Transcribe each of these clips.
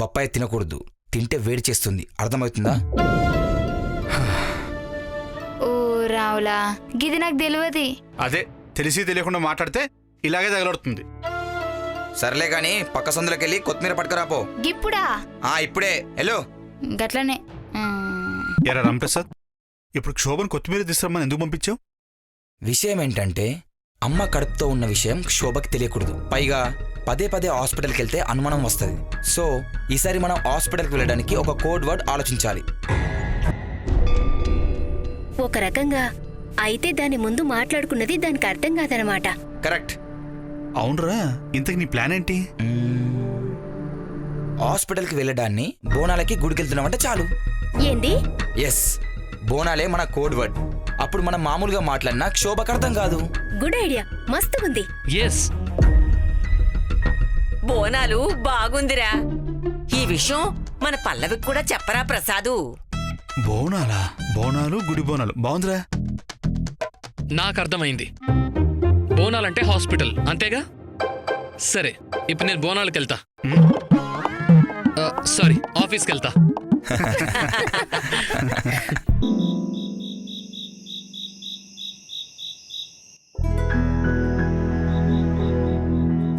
Papaya తినకూడదు, తింటే వేడి చేస్తుంది, అర్థమవుతుందా? ఓ రావులా, గిది నాకు తెలియదు. అదే తెలిసి తెలియకుండా మాట్లాడితే ఇలాగే తగలడుతుంది. సర్లే గాని పక్క సందులోకి వెళ్ళి కొత్తిమీర పట్టుకురాపో. గిప్పుడా? ఇప్పుడే హలో. గట్లనే. ఎరా రాంప్రసాద్, ఇప్పుడు శోభన్ కొత్తిమీర తీసుకురమ్మని ఎందుకు పంపించావు? విషయం ఏంటంటే అమ్మ కడుపుతో ఉన్న విషయం శోభకి తెలియకూడదు. పైగా పదే పదే హాస్పిటల్కి వెళ్తే అనుమానం వస్తుంది. సో ఈసారి మనం హాస్పిటల్కి వెళ్ళడానికి ఒక కోడ్ వర్డ్ ఆలోచించాలి. ఒక రకంగా అయితే దాని ముందు మాట్లాడుకున్నది దానికి అర్థం కాదనమాట. కరెక్ట్. అవునరా, ఇంతకు నీ ప్లాన్ ఏంటి? హాస్పిటల్కి వెళ్ళడాన్ని బోనాలకి గుడికెళ్తున్నామంటే చాలు. ఏంది? ఎస్, బోనాలే మన కోడ్ వర్డ్. అప్పుడు మనం మామూలుగా మాట్లాడినా శోభకు అర్థం కాదు. గుడ్ ఐడియా, మస్తు ఉంది. ఎస్, బోనాలు బాగుందిరా. ఈ విషయం మన పల్లవికి కూడా చెప్పరా ప్రసాదు? బోనాలా? బోనాలు గుడి బోనాలు బాగుందిరా. నాకు అర్థమైంది. బోనాలంటే హాస్పిటల్ అంతేగా? సరే, ఇప్పుడు నేను బోనాలకు వెళ్తా. సారీ, ఆఫీస్కి వెళ్తా.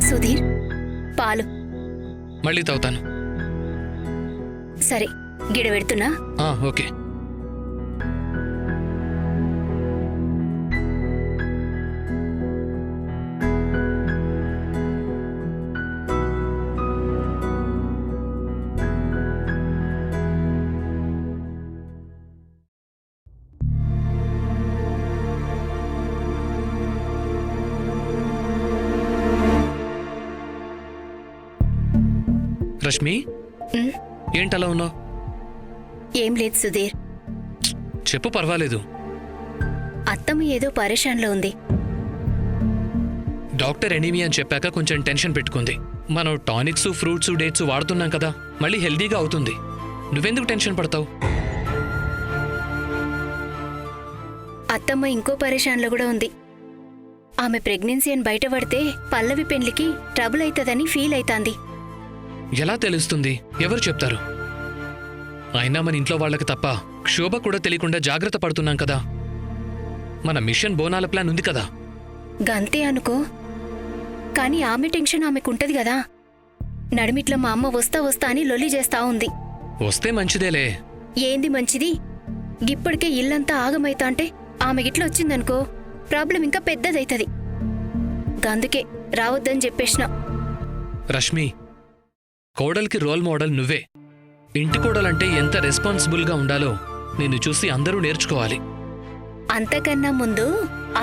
సుధీర్, పాలు. మళ్ళీ తాగుతాను. సరే, గిడ పెడుతున్నా. ఓకే. రష్మి, ఏంటలా ఉన్నావు? ఏం లేదు సుధీర్. చెప్పు, పర్వాలేదు. అత్తమ్మ ఏదో పరేషాన్లో ఉంది. డాక్టర్ ఎనీమియా అని చెప్పాక కొంచెం టెన్షన్ పెట్టుకుంది. మనం టానిక్స్, ఫ్రూట్స్, డేట్స్ వాడుతున్నాం కదా, మళ్ళీ హెల్దీగా అవుతుంది. నువ్వెందుకు టెన్షన్ పడతావు? అత్తమ్మ ఇంకో పరేషాన్లో కూడా ఉంది. ఆమె ప్రెగ్నెన్సీ అని బయటపడితే పల్లవి పెళ్లికి ట్రబుల్ అవుతుందని ఫీల్ అవుతాంది. ఎలా తెలుస్తుంది? ఎవరు చెప్తారు? అయినా మన ఇంట్లో వాళ్ళకి తప్ప శోభ కూడా తెలియకుండా జాగ్రత్త పడుతున్నాం కదా. మన మిషన్ బోనాల ప్లాన్ ఉంది కదా. గంతే అనుకో, కానీ ఆమె టెన్షన్ ఆమెకుంటది కదా. నడిమిట్ల మా అమ్మ వస్తా వస్తా అని లొల్లి చేస్తా ఉంది. వస్తే మంచిదేలే. ఏంది మంచిది? గిప్పటికే ఇల్లంతా ఆగమైతా అంటే ఆమె గిట్ల వచ్చిందనుకో ప్రాబ్లం ఇంకా పెద్దదైతది. గందుకే రావద్దని చెప్పేసిన. రష్మి, కోడలికి రోల్ మోడల్ నువ్వే. ఇంటి కోడలంటే ఎంత రెస్పాన్సిబుల్గా ఉండాలో నిన్ను చూసి అందరూ నేర్చుకోవాలి. అంతకన్నా ముందు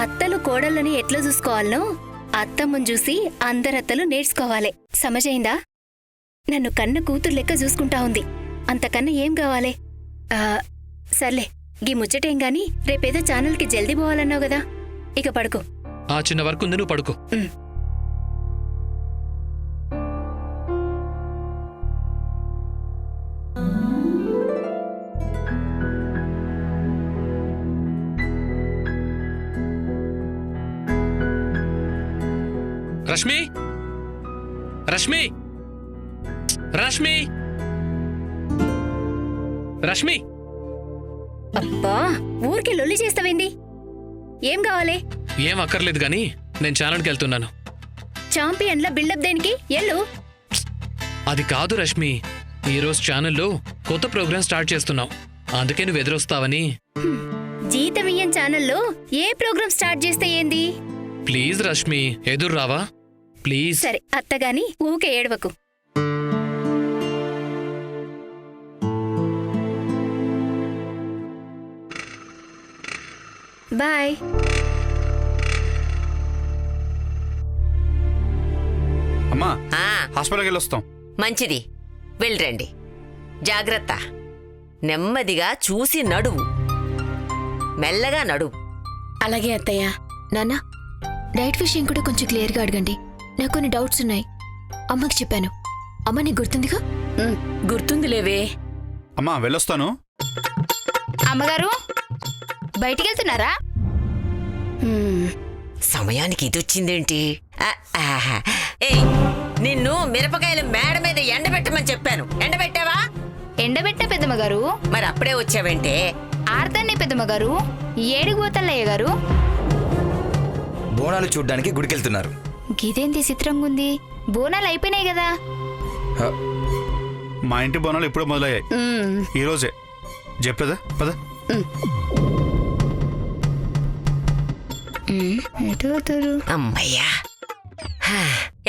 అత్తలు కోడళ్ళని ఎట్లా చూసుకోవాలనో అత్తమ్మను చూసి అందరత్తలు నేర్చుకోవాలి. సమజైందా? నన్ను కన్న కూతురు లెక్క చూసుకుంటా ఉంది. అంతకన్నా ఏం కావాలే? సర్లే, గీ ముచ్చటేం గాని రేపేదో ఛానల్కి జల్దీ పోవాలన్నావు కదా, ఇక పడుకో. ఆ చిన్న వర్క్ ఉంది, నువ్వు పడుకో. రష్మి, రష్మి, రష్మి, రష్మి. అబ్బా, ఊరికి లొల్లి చేస్తావేంది? ఏం కావాలే? ఏం అక్కర్లేదు గాని నేను ఛానల్కి వెళ్తున్నాను. చాంపియన్ల బిల్డప్ దేనికి? ఎల్లు. అది కాదు రష్మి, ఈరోజు ఛానల్లో కొత్త ప్రోగ్రాం స్టార్ట్ చేస్తున్నావు, అందుకే నువ్వు ఎదురొస్తావని. జీతమియ్యం ఛానల్లో ఏ ప్రోగ్రాం స్టార్ట్ చేస్తే ఏంది? ప్లీజ్ రష్మి, ఎదురు రావా ప్లీజ్. సరే, అత్తగాని ఊకే ఏడవకు. బాయ్. అమ్మా, ఆ, హాస్పిటల్కి వెళ్ళొస్తాం. మంచిది, వెళ్ళరండి. జాగ్రత్త. నెమ్మదిగా చూసి నడువు, మెల్లగా నడువు. అలాగే అత్తయ్య. నాన్న, డైట్ విషయం కూడా కొంచెం క్లియర్గా అడగండి. నాకు కొన్ని డౌట్స్ ఉన్నాయి. అమ్మకి చెప్పాను. అమ్మ నీకు గుర్తుందిగా? గుర్తుందిలేవే. అమ్మా, వెళ్ళొస్తాను. అమ్మగారు, బయటికెళ్తున్నారా? సమయానికి ఇదొచ్చిందేంటి? ఏయ్, నిన్ను మిరపకాయలు మేడ మీద ఎండబెట్టమని చెప్పాను. ఎండబెట్టావా? ఎండబెట్ట పెద్దమ్మ గారు. మరి అప్పుడే వచ్చావంటే? ఆడతాండి పెద్దమ్మ గారు. ఏడికి పోతాలయ్య గారు? బోనాలు చూడ్డానికి గుడికెళ్తున్నారు. గిదేంది చిత్రంగా ఉంది? బోనాలు అయిపోయినాయి కదా. హ, మా ఇంటి బోనాలు ఇప్పుడే మొదలయ్యాయి, ఈ రోజే. చెప్పేదా పద. ఎటు పోతారు? అమ్మయ్యా.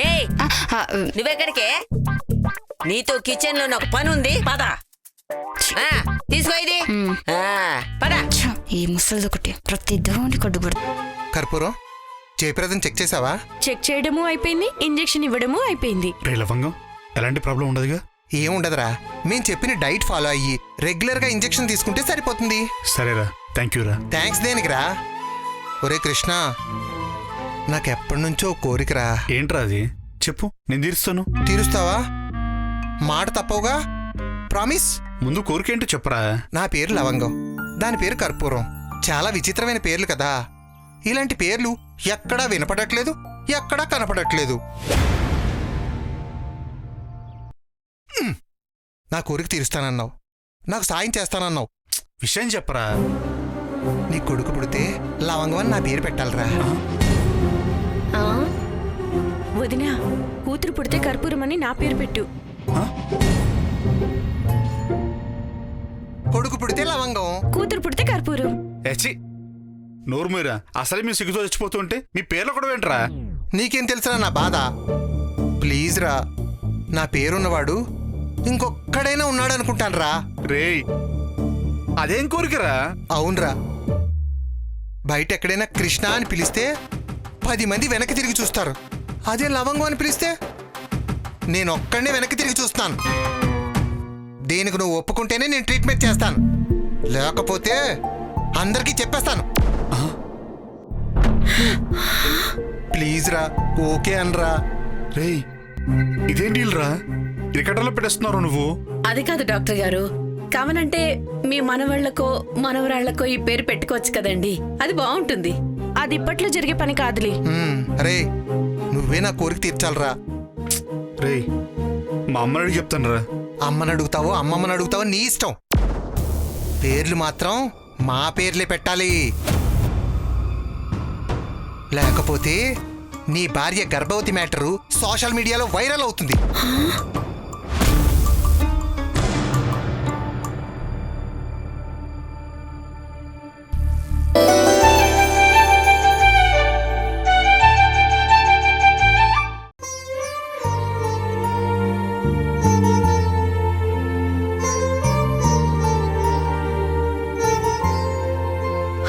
ఏయ్, నువ్వెక్కడికే? నీతో కిచెన్ లో నాకు పని ఉంది, పద. తీసుకో ఇది. పద. ఈ ముసలిది ఒకటి ప్రతి దోని కడ్డుబడు. కర్పూరం జయప్రదం చెక్ చేసావా? చెక్ చేయడము అయిపోయింది, ఇంజెక్షన్ ఇవ్వడము అయిపోయింది. రే లవంగం, ఎలాంటి ప్రాబ్లం ఉండదుగా? ఏముండదురా, మేం చెప్పిన డైట్ ఫాలో అయ్యి రెగ్యులర్ గా ఇంజెక్షన్ తీసుకుంటే సరిపోతుంది. సరేరా, థ్యాంక్ యూ రా. థ్యాంక్స్ దేనికిరా? ఒరే కృష్ణ, నాకెప్పటి నుంచో కోరికరా. ఏంట్రా అది? చెప్పు, నేను తీరుస్తాను. తీరుస్తావా? మాట తప్పవుగా? ప్రామిస్. ముందు కోరికేంటో చెప్పరా. నా పేరు లవంగం, దాని పేరు కర్పూరం. చాలా విచిత్రమైన పేర్లు కదా. ఇలాంటి పేర్లు ఎక్కడా వినపడట్లేదు, ఎక్కడా కనపడట్లేదు. నా కోరిక తీరుస్తానన్నావు, నాకు సాయం చేస్తానన్నావు. విషయం చెప్పరా. నీ కొడుకు పుడితే లవంగం అని నా పేరు పెట్టాలరా. వదినా, కూతురు పుడితే కర్పూరం అని నా పేరు పెట్టు. కొడుకు పుడితే లవంగం, కూతురు పుడితే కర్పూరం. ఏచి, నోరు మీరా. అసలే మీ సిగ్గుతో చచ్చిపోతుంటే మీ పేర్లు కూడా ఏంట్రా? నీకేం తెలుసురా నా బాధ? ప్లీజ్ రా, నా పేరున్నవాడు ఇంకొక్కడైనా ఉన్నాడు అనుకుంటానురా. రేయ్, అదేం కోరికరా? అవునరా, బయట ఎక్కడైనా కృష్ణ అని పిలిస్తే 10 మంది వెనక్కి తిరిగి చూస్తారు. అదే లవంగం అని పిలిస్తే నేను ఒక్కడనే వెనక్కి తిరిగి చూస్తాను. దీనికి నువ్వు ఒప్పుకుంటేనే నేను ట్రీట్మెంట్ చేస్తాను, లేకపోతే అందరికీ చెప్పేస్తాను. ప్లీజ్ రా, ఓకే అనరా. రేయ్, ఇదేం డీల్ రా? క్రికెటర్లో పెట్టేస్తున్నారు నువ్వు. అది కాదు డాక్టర్ గారు, కావనంటే మీ మనవాళ్లకో మనవరాళ్లకో ఈ పేరు పెట్టుకోవచ్చు కదండి, అది బాగుంటుంది. అది ఇప్పట్లో జరిగే పని కాదులే. అరే, నువ్వే నా కోరిక తీర్చాలరా. రేయ్, మా అమ్మని అడిగి చెప్తాను రా. అమ్మని అడుగుతావో అమ్మమ్మని అడుగుతావో నీ ఇష్టం. పేర్లు మాత్రం మా పేర్లే పెట్టాలి, లేకపోతే నీ భార్య గర్భవతి మ్యాటరు సోషల్ మీడియాలో వైరల్ అవుతుంది.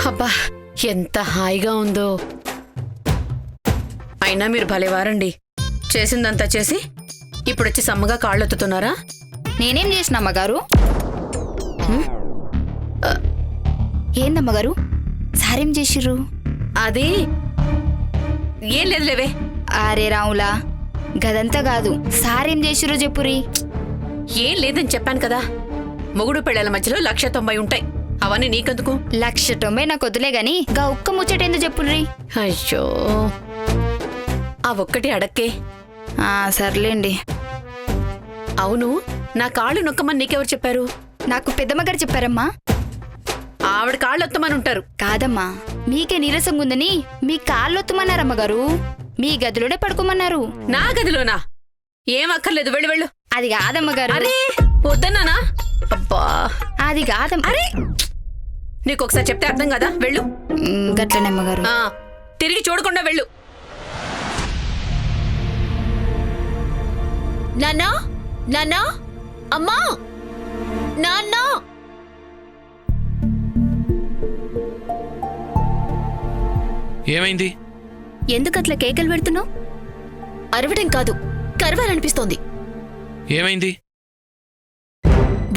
అబ్బా, ఎంత హాయిగా ఉందో. అయినా మీరు భలేవారండి, చేసిందంతా చేసి ఇప్పుడొచ్చి సమ్మగా కాళ్ళొత్తుతున్నారా? నేనేం చేసిన అమ్మగారు? ఏందమ్మగారు సారేం చేసిర్రు? అది ఏం లేదులేవే. అరే రావులా, గదంతా కాదు, సారేం చేసిర్రు చెప్పురి. ఏం లేదని చెప్పాను కదా, మొగుడు పెళ్ళాల మధ్యలో 190 ఉంటాయి, అవన్నీ నీకెందుకు? 190 నాకు వద్దులే గాని గా ఒక్క ముచ్చటేందో చెప్పుర్రి. అయ్యో, ఆ ఒక్కటి అడక్కే. సర్లేండి. అవును, నా కాళ్ళు నొక్కమని నీకెవరు చెప్పారు? నాకు పెద్దమ్మగారు చెప్పారమ్మా. ఆవిడ కాళ్ళొత్తమని ఉంటారు. కాదమ్మా, మీకే నీరసంగా ఉందని మీ కాళ్ళొత్తమన్నారమ్మగారు. మీ గదిలోనే పడుకోమన్నారు. నా గదిలోనా? ఏం అక్కర్లేదు, వెళ్ళు వెళ్ళు. అది కాదమ్మగారు. అరే వద్దన్నానా? అబ్బా, అది కాదమ్మా. అరే నీకొకసారి చెప్తే అర్థం కదా, వెళ్ళు. గట్లనే అమ్మగారు. తిరిగి చూడకుండా వెళ్ళు. నాన్నా, నాన్నా, అమ్మా, నాన్నా. ఏమైంది? ఎందుకట్లా కేకలు పెడుతున్నావు? అరవడం కాదు, కరవాలనిపిస్తోంది. ఏమైంది?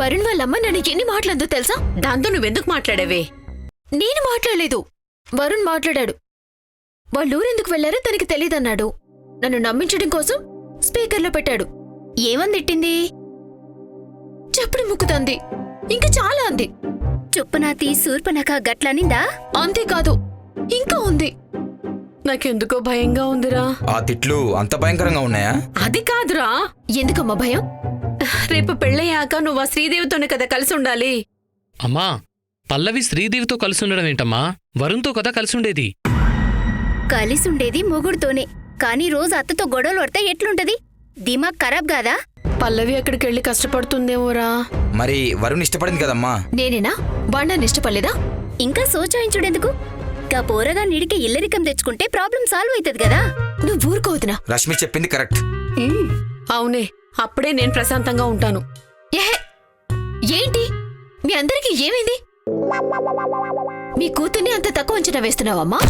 వరుణ్ వాళ్ళమ్మ నన్ను ఎన్ని మాటలందో తెలుసా? దాంతో నువ్వెందుకు మాట్లాడావే? నేను మాట్లాడలేదు, వరుణ్ మాట్లాడాడు. వాళ్ళూరెందుకు వెళ్లారో తనకి తెలీదన్నాడు. నన్ను నమ్మించడం కోసం స్పీకర్లో పెట్టాడు. ఏమని తిట్టింది? చెప్పుడు ముక్కుతంది, ఇంకా చాలా అంది. చొప్పునాతి శూర్పనఖ గట్లనిందా? అంతేకాదు, ఇంకా ఉంది. నాకెందుకో భయంగా ఉందిరా. ఆ తిట్లు అంత భయంకరంగా ఉన్నాయా? అది కాదురా, ఎందుకమ్మా భయం? రేపు పెళ్ళయ్యాక నువ్వు ఆ శ్రీదేవితోనే కదా కలిసి ఉండాలి. అమ్మా, పల్లవి శ్రీదేవితో కలిసి ఉండడం ఏంటమ్మా? వరుణ్తో కదా కలిసి ఉండేది. కలిసుండేది మొగుడుతోనే, కానీ రోజు అత్తతో గొడవలు పడితే ఎట్లుంటది? దిమాగ్ ఖరాబ్ కాదా? పల్లవి అక్కడికెళ్ళి కష్టపడుతుందేమోరా. మరి వరుణ్ ఇష్టపడింది కదమ్మా. నేనేనా బాండాన్ని ఇష్టపడలేదా? ఇంకా సోచాయించుడెందుకు? గా పోరగా నిడికి ఇల్లరికం తెచ్చుకుంటే ప్రాబ్లం సాల్వ్ అవుతుంది కదా. నువ్వు ఊరుకోవద్దునా? రష్మి చెప్పింది కరెక్ట్. అవునే, అప్పుడే నేను ప్రశాంతంగా ఉంటాను. ఏహే, ఏంటి మీ అందరికీ ఏమైంది? మీ కూతుర్ని అంత తక్కువ అంచనా వేస్తున్నావమ్మా?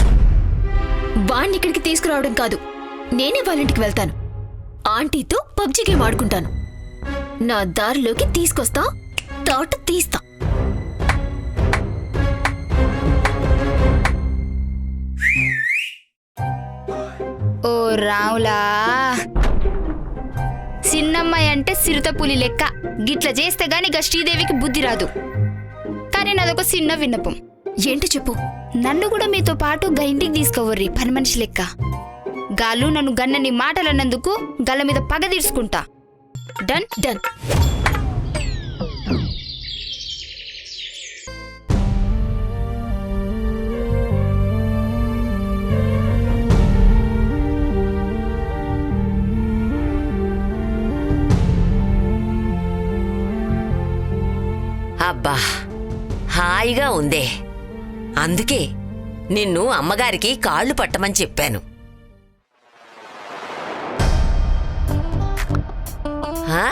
వాణ్ణి ఇక్కడికి తీసుకురావడం కాదు, నేనే వాళ్ళ ఇంటికి వెళ్తాను. ఆంటీతో పబ్జీ గేమ్ ఆడుకుంటాను. నా దారిలోకి తీసుకొస్తా, తాట తీస్తా. ఓ రావులా, చిన్నమ్మాయి అంటే సిరుతపులి లెక్క. గిట్ల చేస్తే గాని గా శ్రీదేవికి బుద్ధి రాదు. కానీ నాదొక చిన్న విన్నపం. ఏంటి చెప్పు. నన్ను కూడా మీతో పాటు గా ఇంటికి తీసుకోవర్రి, పని మనిషి లెక్క. గాలు నన్ను గన్నని మాటలన్నందుకు గల్ల మీద పగ తీర్చుకుంటా. Done done. అబ్బా, హాయిగా ఉందే. అందుకే నిన్ను అమ్మగారికి కాళ్ళు పట్టమని చెప్పాను. ఆ?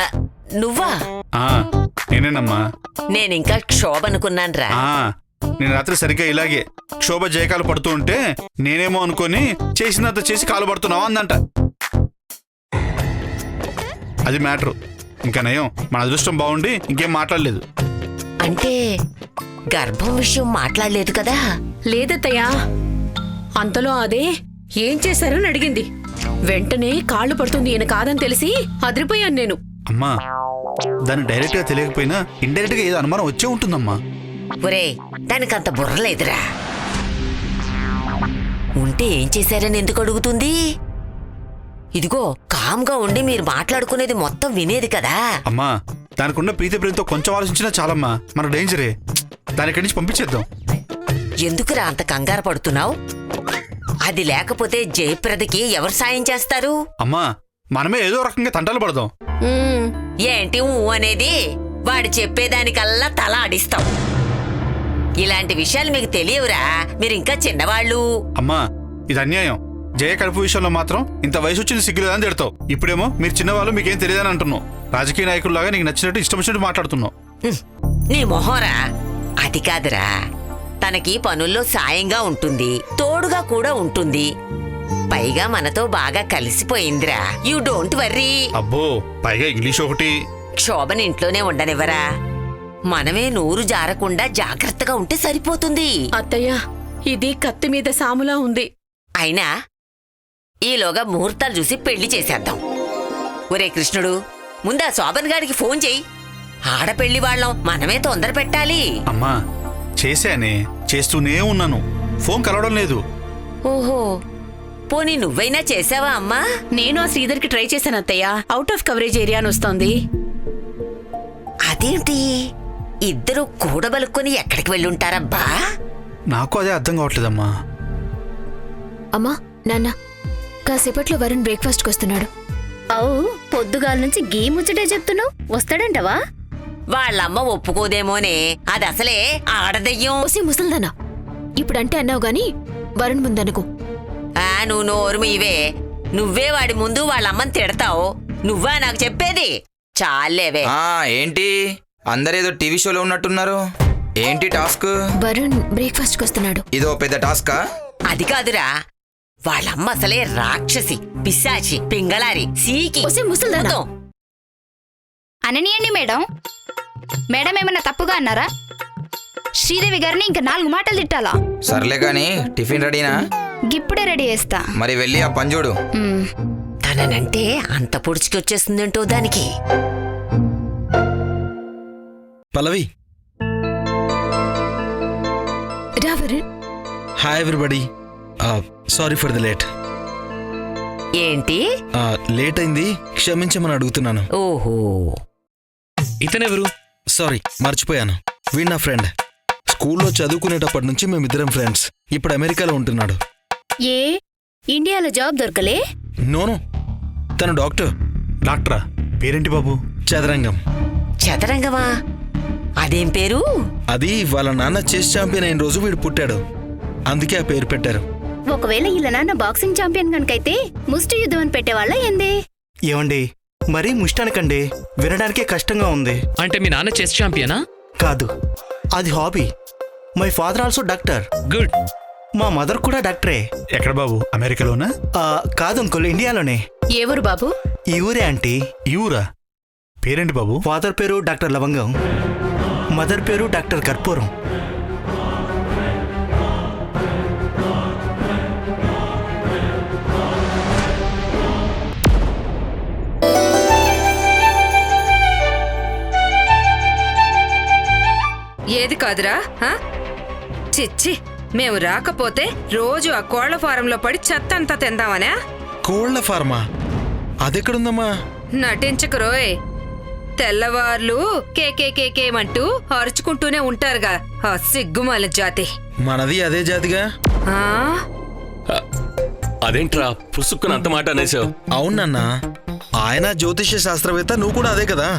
ఆ, నువ్వా? నేనేనమ్మా. నేనింకా క్షోభనుకున్నాన్రా. నేను రాత్రి సరిగ్గా ఇలాగే క్షోభ జయకాలు పడుతూ ఉంటే నేనేమో అనుకొని చేసినంత చేసి కాలు పడుతున్నావా అందంట. అది మ్యాటరు. ఇంకా నయం, మన అదృష్టం బాగుండి ఇంకేం మాట్లాడలేదు. అంటే గర్భం విషయం మాట్లాడలేదు కదా? లేదత్తయ్యా. అంతలో అదే ఏం చేశారని అడిగింది. వెంటనే కాళ్ళు పడుతుంది ఈయన కాదని తెలిసి అదిరిపోయాను నేను. అమ్మా, దాన్ని డైరెక్ట్ గా తెలియకపోయినా ఇండైరెక్ట్ గా ఏదో అనుమానం వచ్చే ఉంటుందమ్మా. ఒరే, దానికంత బుర్రలేదురా. ఉంటే ఏం చేశారని ఎందుకు అడుగుతుంది? ఇదిగో కామ్గా ఉండి మీరు మాట్లాడుకునేది మొత్తం వినేది కదా. అమ్మా, దానికున్న ప్రీతి ప్రేమతో కొంచెం ఆలోచించినా చాలమ్మా. మన డేంజరే. దాని ఇక్కడి నుంచి పంపించేద్దాం. ఎందుకురా అంత కంగారు పడుతున్నావు? అది లేకపోతే జయప్రదకి ఎవరు సాయం చేస్తారు? అమ్మా, మనమే ఏదో రకంగా తంటాలు పడదాం. ఏంటి ఊ అనేది? వాడు చెప్పేదానికల్లా తల ఆడిస్తాం. ఇలాంటి విషయాలు మీకు తెలియవురా, మీరింకా చిన్నవాళ్ళు. అమ్మా, ఇది అన్యాయం. జయ కడుపు విషయంలో మాత్రం ఇంత వయసు వచ్చింది సిగ్గులేదని తిడతావు. ఇప్పుడేమో మీరు చిన్నవాళ్ళు, మీకేం తెలియదని అంటున్నావు. రాజకీయ నాయకుల్లాగా నీకు నచ్చినట్టు ఇష్టం వచ్చినట్టు మాట్లాడుతున్నావు. నీ మొహోరా. అది కాదురా, తనకి పనుల్లో సాయంగా ఉంటుంది, తోడుగా కూడా ఉంటుంది. పైగా మనతో బాగా కలిసిపోయిందిరా. You don't worry. అబ్బో, పైగా ఇంగ్లీష్ ఒకటి. క్షోభని ఇంట్లోనే ఉండనివ్వరా. మనమే నూరు జారకుండా జాగ్రత్తగా ఉంటే సరిపోతుంది. అత్తయ్య, ఇది కత్తి మీద సాములా ఉంది. అయినా ఈలోగా ముహూర్తాలు చూసి పెళ్లి చేసేద్దాం. ఒరే కృష్ణుడు, ముందా శోభన్ గారికి ఫోన్ చెయ్యి. ఆడపెళ్లి వాళ్ళం, మనమే తొందర పెట్టాలి. అమ్మా, చేశానే, చేస్తూనే ఉన్నాను. ఫోన్ కలవడం లేదు. ఓహో, పోనీ నువ్వైనా చేసావా అమ్మా? నేను ఆ శ్రీధర్కి ట్రై చేశాను అత్తయ్య. అవుట్ ఆఫ్ కవరేజ్ ఏరియా అని వస్తోంది. అదేంటి, ఇద్దరు కూడబలుక్కొని ఎక్కడికి వెళ్ళుంటారబ్బా? నాకు అదే అర్థం కావట్లేదమ్మా. అమ్మా, నాన్న, కాసేపట్లో వరుణ్ బ్రేక్ఫాస్ట్కి వస్తున్నాడు. అవు, పొద్దుగాల నుంచి గీ ముచ్చటే చెప్తున్నావు. వస్తాడంటవా? వాళ్ళమ్మ ఒప్పుకోదేమోనే, అది అసలే ఆడదయ్యం. ఓసి ముసల్దానా, ఇప్పుడంటే అన్నావు గాని వరుణ్ ముందనుకో. నువ్వు నోరు ఇవే. నువ్వే వాడి ముందు వాళ్ళమ్మని తిడతావు. నువ్వా నాకు చెప్పేది? చాలేవే. ఏంటి అందరేదో టీవీ షోలో ఉన్నట్టున్నారు. ఏంటి టాస్క్? వరుణ్ బ్రేక్ఫాస్ట్కి వస్తున్నాడు. ఇదో పెద్ద టాస్కా? అది కాదురా, వాళ్ళమ్మ అసలే రాక్షసి, పిశాచి, పింగళారి, సీకి. ఓసి ముసల్దానా. అననీయండి మేడం. మేడం ఏమన్నా తప్పుగా అన్నారా? శ్రీదేవి గారిని ఇంకా 4 మాటలు తిట్టాలా? సర్లే గాని టిఫిన్ రెడీనా? గిప్పుడే రెడీ చేస్తా. మరి వెళ్ళి ఆ పని చూడు. తననంటే అంత పొడుచుకొచ్చేస్తుందంటో దానికి. పల్లవి, రా Varun. Hi everybody. Sorry for the late. ఏంటి? లేట్ అయింది, క్షమించమని అడుగుతున్నాను. ఓహో, ఇతనెవరు? సారీ, మర్చిపోయాను. వీడు నా ఫ్రెండ్. స్కూల్లో చదువుకునేటప్పటి నుంచి మేమిద్దరం ఫ్రెండ్స్. ఇప్పుడు అమెరికాలో ఉంటున్నాడు. ఏ ఇండియాలో జాబ్ దొరకలే? నోను, తను డాక్టర్. డాక్టరా? పేరేంటి బాబు? చదరంగం. చదరంగమా? అదేం పేరు? అది వాళ్ళ నాన్న చెస్ ఛాంపియన్ అయిన రోజు వీడు పుట్టాడు, అందుకే ఆ పేరు పెట్టారు. ఒకవేళ ఇలా నాన్న బాక్సింగ్ ఛాంపియన్ కనుకైతే ముష్టి యుద్ధం అని పెట్టేవాళ్ళ ఏంది? ఏమండి, మరీ ముష్టానికండి, వినడానికే కష్టంగా ఉంది. అంటే మీ నాన్న చెస్ ఛాంపియనా? కాదు, అది hobby. My father also doctor. Good. మా మదర్ కూడా డాక్టరే. ఎక్కడ బాబు? అమెరికాలోనా? కాదు అంకుల్, ఇండియాలోనే. ఏ ఊరు బాబు? ఈ ఊరే ఆంటీ. ఈ ఊరా? పేరేంటి బాబు? ఫాదర్ పేరు డాక్టర్ లవంగం, మదర్ పేరు డాక్టర్ కర్పూరం. ఏది కాదురా? చిచ్చి, మేము రాకపోతే రోజు ఆ కోళ్ల ఫారంలో పడి చెత్త అంతా తిందామనా? కోళ్ల ఫార్మా? అదెక్కడుందమ్మా? నటించకరోయ్. తెల్లవార్లు కేకేకేకేమంటూ అరుచుకుంటూనే ఉంటారుగా ఆ సిగ్గుమాల జాతి. మనది అదే జాతిగా. ఆ? అదేంట్రా పుసుక్కున అంత మాట అనేసావు? అవునన్నా, ఆయన జ్యోతిష్య శాస్త్రవేత్త, నువ్వు కూడా అదే కదా.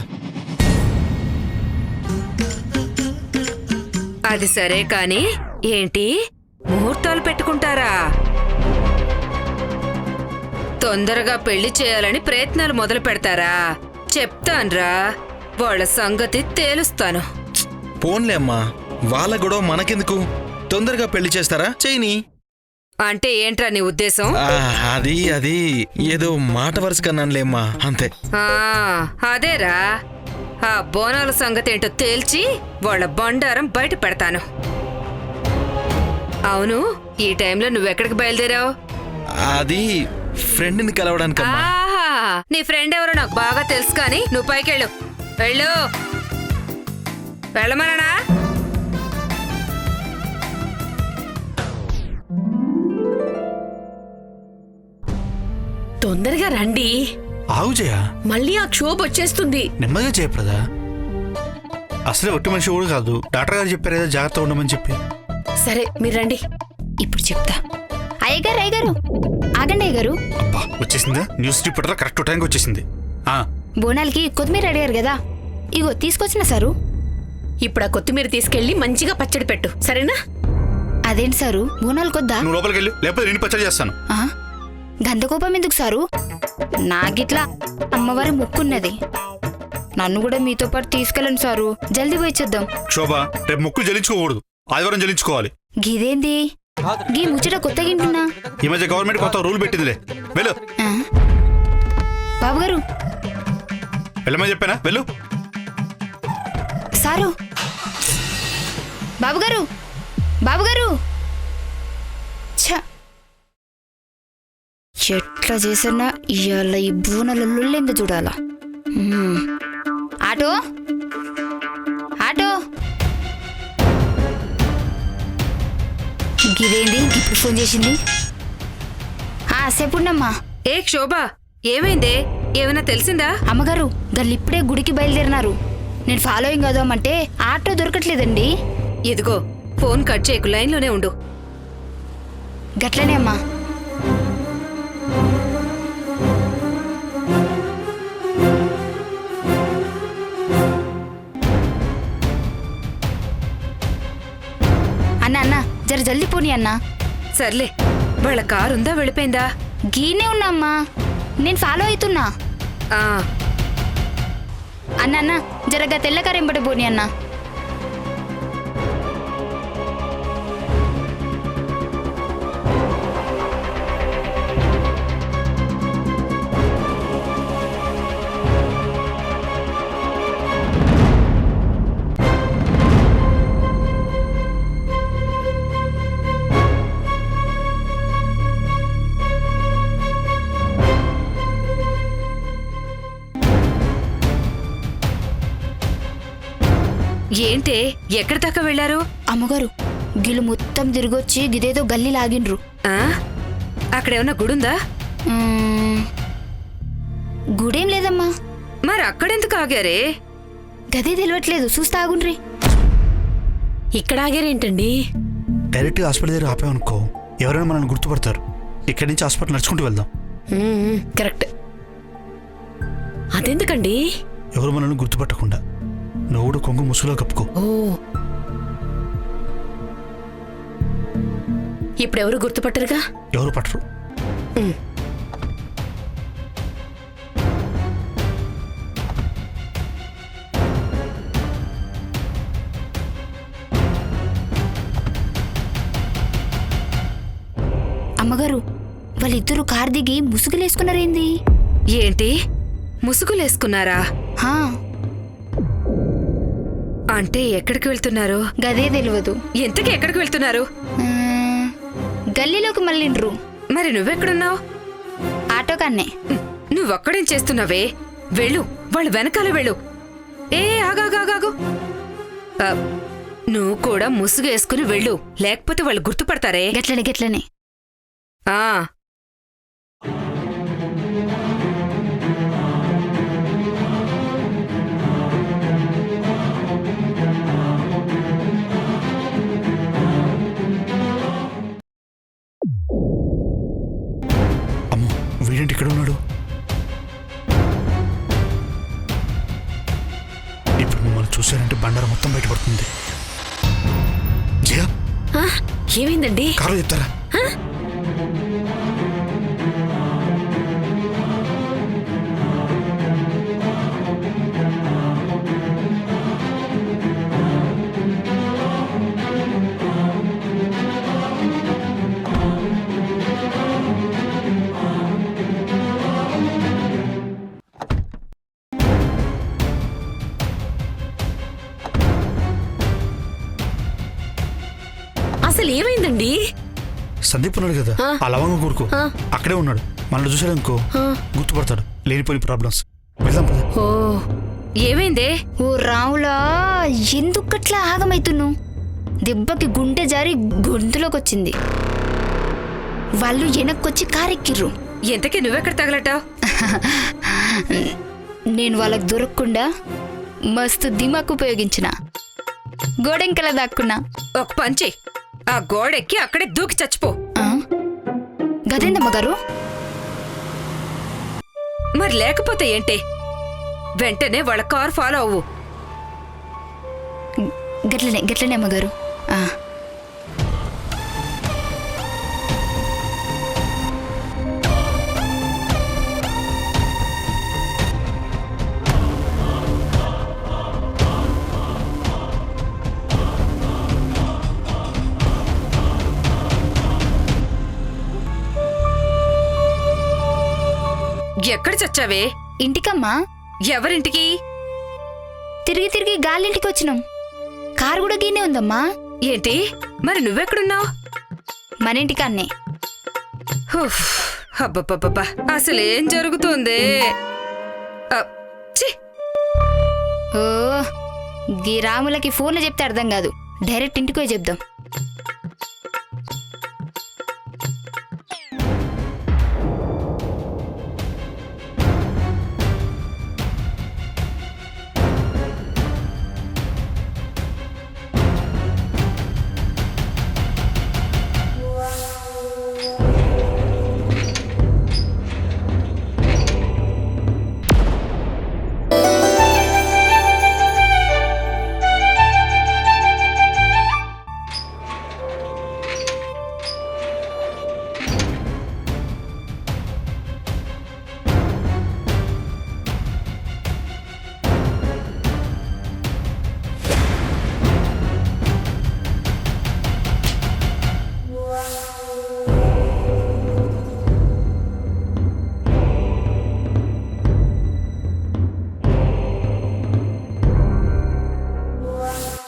అది సరే కాని ఏంటి ముహూర్తాలు పెట్టుకుంటారా? తొందరగా పెళ్లి చేయాలని ప్రయత్నాలు మొదలు పెడతారా? చెప్తాన్రా, వాళ్ళ సంగతి తేలుస్తాను. పోన్లే అమ్మా, వాళ్ళ గొడవ మనకెందుకు? తొందరగా పెళ్లి చేస్తారా? చేయని. అంటే ఏంట్రా నీ ఉద్దేశం? అది అది ఏదో మాట వరుస కన్నానులేమ్మా, అంతే. అదేరా, ఆ బోనాల సంగతి ఏంటో తేల్చి వాళ్ళ బండారం బయట పెడతాను. అవును, ఈ టైంలో నువ్వెక్కడికి బయలుదేరావు? అది ఫ్రెండ్ని కలవడానికమ్మా. నీ ఫ్రెండ్ ఎవరో నాకు బాగా తెలుసు కానీ నువ్వు పైకెళ్ళు. వెళ్ళు. వెళ్ళమనా? తొందరగా రండి, ఆగు జయ. మళ్ళీ ఆ క్షోభ వచ్చేస్తుంది. నెమ్మదిగా జయప్రద. అసలే ఒట్టి మనిషి కూడా కాదు, డాక్టర్ గారు చెప్పారు కదా జాగ్రత్త ఉండమని చెప్పి. సరే మీరు రండి. ఇప్పుడు చెప్తా. అయ్యగారు అయ్యగారు ఆగండి అయ్యగారు. అబ్బా, వచ్చేసిందా? న్యూస్ రిపోర్టర్ కరెక్ట్ టైంకి వచ్చేసింది. బోనాలకి కొత్తిమీర అడిగారు కదా, ఇగో తీసుకొచ్చిన సారు. ఇప్పుడు ఆ కొత్తిమీర తీసుకెళ్లి మంచిగా పచ్చడి పెట్టు, సరేనా? అదేంటి సారు, బోనాలు కొద్దా? నువ్వు లోపలికి వెళ్ళు, లేకపోతే నేను పచ్చడి చేస్తాను. గంధకోపం ఎందుకు సారు? నాగిట్లా అమ్మవారి ముక్కున్నది, నన్ను కూడా మీతో పాటు తీసుకెళ్ళండి సారు. జల్దీ పోయి చేద్దాం. శోభ, రేపు ముక్కులు జల్లించుకోకూడదు, ఆదివారం జల్లించుకోవాలి. గిదేంది గీ ముచ్చట కొత్తగా వింటున్నా. ఈ మధ్య గవర్నమెంట్ కొత్త రూల్ పెట్టిందిలే. వెళ్ళు. బాబుగారు వెళ్ళమని చెప్పానా? వెళ్ళు. సారు, బాబుగారు బాబుగారు. ఎట్లా చేసన్నా ఇవాళ ఈ బోనాల లొల్లెందు చూడాలా. ఆటో ఆటో, గిదేంది ఇప్పుడు ఫోన్ చేసింది? చెప్పుండమ్మా. ఏ శోభ, ఏమైందే? ఏమైనా తెలిసిందా? అమ్మగారు, గల్లు ఇప్పుడే గుడికి బయలుదేరినారు. నేను ఫాలోయింగ్ అవుదామంటే ఆటో దొరకట్లేదండి. ఇదిగో ఫోన్ కట్ చేయకు, లైన్లోనే ఉండు. గట్లనే అమ్మా. అన్న అన్న, జర జల్దీ పోనీ అన్నా. సర్లే, వాళ్ళ కారు ఉందా, వెళ్ళిపోయిందా? గీనే ఉన్నా అమ్మా, నేను ఫాలో అవుతున్నా. అన్న అన్న, జరగా తెల్ల కారు ఎంబడి పోనీ అన్నా. ఏంటే, ఎక్కడి దాకా వెళ్లారు? అమ్మగారు, గిలు మొత్తం తిరిగొచ్చి గిదేదో గల్లీ లాగిండ్రు. ఆ? అక్కడేమన్నా గుడుందా? గుడేం లేదమ్మా. మరి అక్కడెందుకు ఆగారే? గదే తెలియట్లేదు, చూస్తా ఆగుండ్రి. ఇక్కడ ఆగారేంటండి? డైరెక్ట్గా హాస్పిటల్ దగ్గర ఆపామనుకో ఎవరైనా మనల్ని గుర్తుపడతారు. ఇక్కడి నుంచి హాస్పిటల్ నడుచుకుంటూ వెళ్దాం. కరెక్ట్. అదెందుకండి? ఎవరు మనల్ని గుర్తుపట్టకుండా నువ్వు కూడా కొంగు ముసుగులో కప్పుకో. ఓ, ఇప్పుడెవరు గుర్తుపట్టరుగా? ఎవరు పట్టరు. అమ్మగారు, వాళ్ళిద్దరూ కార్ దిగి ముసుగులేసుకున్నారేంది? ఏంటి ముసుగులేసుకున్నారా? హా, అంటే ఎక్కడికి వెళ్తున్నారు? గదే తెలియదు. ఎంతకి ఎక్కడికి వెళ్తున్నారు? గల్లీలోకి మళ్ళిండ్రు. మరి నువ్వెక్కడున్నావు? ఆటో కన్నే. నువ్వక్కడేం చేస్తున్నావే? వెళ్ళు, వాళ్ళు వెనకాల వెళ్ళు. ఏ ఆగాగాగాగు. నువ్వు కూడా ముసుగు వేసుకుని వెళ్ళు, లేకపోతే వాళ్ళు గుర్తుపడతారే. గట్లనే గట్లనే. ఆ అమ్మో, వీడేంటి ఇక్కడ ఉన్నాడు? ఇప్పుడు మిమ్మల్ని చూసారంటే బండారం మొత్తం బయటపడుతుంది. జయ, ఏమైందండి? కారు చెప్తారా? అసలు ఏమైందండి? సందీప్ ఉన్నాడు కదా, ఆ లవంగ కూరుకో అక్కడే ఉన్నాడు. మనల్ని చూసాడనుకో గుర్తుపడతాడు. లేనిపోయిన ప్రాబ్లమ్స్. వెళ్దాం పద. ఓ, ఏమైందే? ఓ రావులా, ఎందుకట్లా ఆగమైతున్నావు? దెబ్బకి గుండె జారి గొంతులోకి వచ్చింది. వాళ్ళు వెనక్కొచ్చి కారెక్కిర్రు. ఎంతకీ నువ్వెక్కడ తగలటావు? నేను వాళ్ళకి దొరకకుండా మస్తు దిమాకు ఉపయోగించిన. గోడెంకల దాక్కున్నా. ఒక పంచి, ఆ గోడెక్కి అక్కడే దూకి చచ్చిపో. గదేందమ్మగారు? మరి లేకపోతే ఏంటి? వెంటనే వాళ్ళ కారు ఫాలో అవ్వు. గట్లనే గట్లనే అమ్మగారు. ఎక్కడ చచ్చావే? ఇంటికమ్మా. ఎవరింటికి? తిరిగి తిరిగి గాలింటికి వచ్చినాం. కారు కూడా గీనే ఉందమ్మా. ఏంటి? మరి నువ్వెక్కడున్నావు? మన ఇంటికాన్నే. అబ్బబ్బబ్బబ్బా, అసలేం జరుగుతోంది? ఓ, గీ రాములకి ఫోన్లో చెప్తే అర్థం కాదు. డైరెక్ట్ ఇంటికి పోయి చెప్దాం.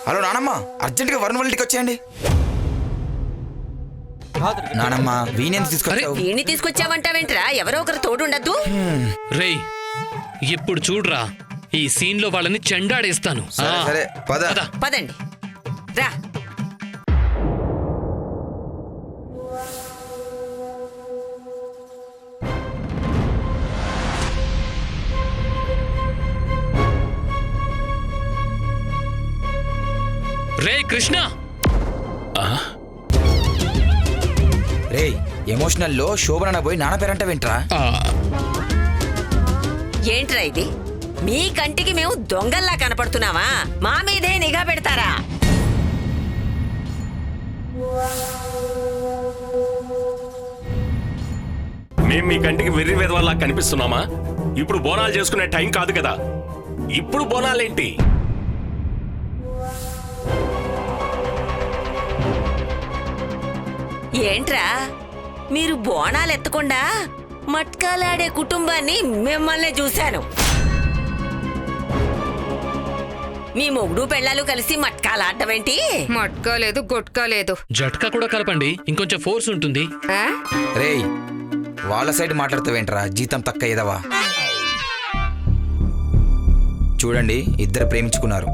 హలో నానమ్మ, అర్జెంట్గా వరుణ్ వాళ్ళ ఇంటికి వచ్చేయండి. నానమ్మ, వీణేం తీసుకొచ్చావు? వీణ్ణి తీసుకొచ్చావంటావేంట్రా? ఎవరో ఒకరు తోడుండద్దు? రేయ్, ఇప్పుడు చూడ్రా, ఈ సీన్ లో వాళ్ళని చెండాడేస్తాను. సరే పద. పదండి రా. రే కృష్ణ, రే ఎమోషనల్లో శోభన పోయి నాన్న పేరంట వింట్రా. ఏంట్రా ఇది? మీ కంటికి మేము దొంగల్లా కనపడుతున్నావా? మా మీదే నిఘా పెడతారా? మేం మీ కంటికి వెర్రి వెదవల్లా కనిపిస్తున్నామా? ఇప్పుడు బోనాలు చేసుకునే టైం కాదు కదా. ఇప్పుడు బోనాలేంటి? ఏంట్రా మీరు బోనాలు ఎత్తకుండా మట్కాలాడే కుటుంబాన్ని మిమ్మల్ని చూశాను. మీ మొగుడు పెళ్ళాలు కలిసి మట్కాలాడటమేంటి? మట్కా లేదు, గొట్కా లేదు. జట్కా కూడా కలపండి, ఇంకొంచెం ఫోర్స్ ఉంటుంది. ఆ? రేయ్ వాళ్ళ సైడ్ మాట్లాడుతావేంట్రా, జీతం తక్క ఏదవా. చూడండి ఇద్దరు ప్రేమించుకున్నారు.